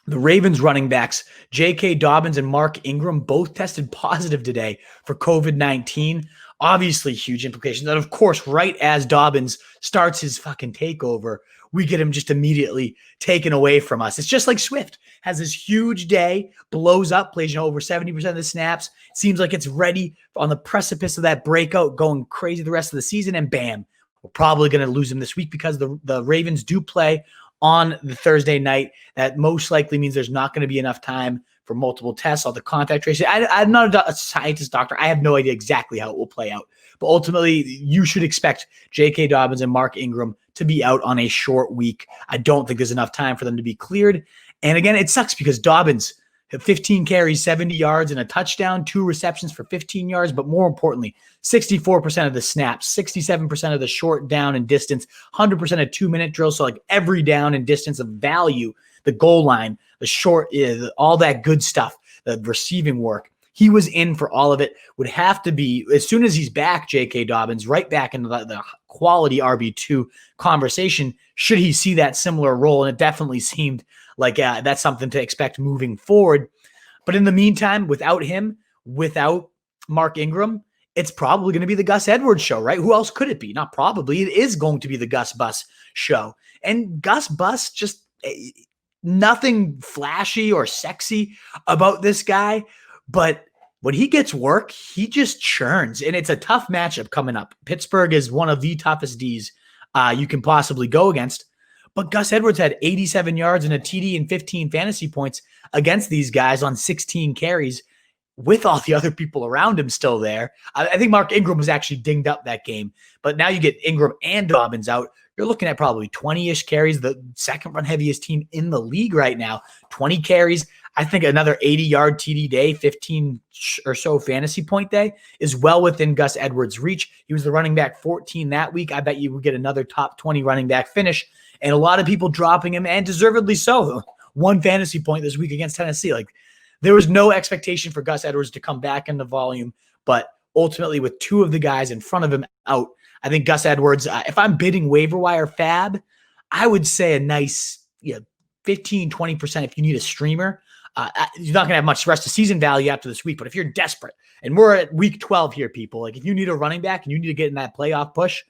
The Ravens running backs, J.K. Dobbins and Mark Ingram, both tested positive today for COVID-19. Obviously, huge implications. And of course, right as Dobbins starts his fucking takeover, we get him just immediately taken away from us. It's just like Swift has this huge day, blows up, plays over 70% of the snaps. Seems like it's ready on the precipice of that breakout, going crazy the rest of the season, and bam, we're probably going to lose him this week because the Ravens do play on the Thursday night. That most likely means there's not going to be enough time for multiple tests, all the contact tracing. I'm not a scientist, doctor. I have no idea exactly how it will play out. But ultimately, you should expect J.K. Dobbins and Mark Ingram to be out on a short week. I don't think there's enough time for them to be cleared. And again, it sucks because Dobbins had 15 carries, 70 yards, and a touchdown, 2 receptions for 15 yards. But more importantly, 64% of the snaps, 67% of the short down and distance, 100% of 2-minute drills. So like every down and distance of value, the goal line, the short, all that good stuff, the receiving work. He was in for all of it. Would have to be, as soon as he's back, J.K. Dobbins, right back into the quality RB2 conversation, should he see that similar role. And it definitely seemed like that's something to expect moving forward. But in the meantime, without him, without Mark Ingram, it's probably going to be the Gus Edwards show, right? Who else could it be? Not probably. It is going to be the Gus Bus show. And Gus Bus, just nothing flashy or sexy about this guy. But when he gets work, he just churns. And it's a tough matchup coming up. Pittsburgh is one of the toughest Ds you can possibly go against. But Gus Edwards had 87 yards and a TD and 15 fantasy points against these guys on 16 carries with all the other people around him still there. I think Mark Ingram was actually dinged up that game. But now you get Ingram and Dobbins out. You're looking at probably 20-ish carries, the second run heaviest team in the league right now. 20 carries. I think another 80-yard TD day, 15 or so fantasy point day is well within Gus Edwards' reach. He was the running back 14 that week. I bet you would get another top 20 running back finish. And a lot of people dropping him, and deservedly so. 1 fantasy point this week against Tennessee. Like, there was no expectation for Gus Edwards to come back in the volume, but ultimately with 2 of the guys in front of him out, I think Gus Edwards, if I'm bidding waiver wire fab, I would say a nice 15, 20% if you need a streamer. You're not going to have much rest of season value after this week, but if you're desperate, and we're at week 12 here, people, like if you need a running back and you need to get in that playoff push,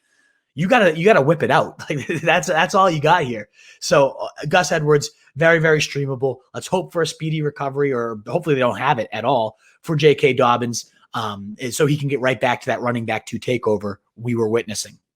you gotta whip it out. Like that's all you got here. So Gus Edwards, very, very streamable. Let's hope for a speedy recovery, or hopefully they don't have it at all for J.K. Dobbins, so he can get right back to that running back 2 takeover we were witnessing.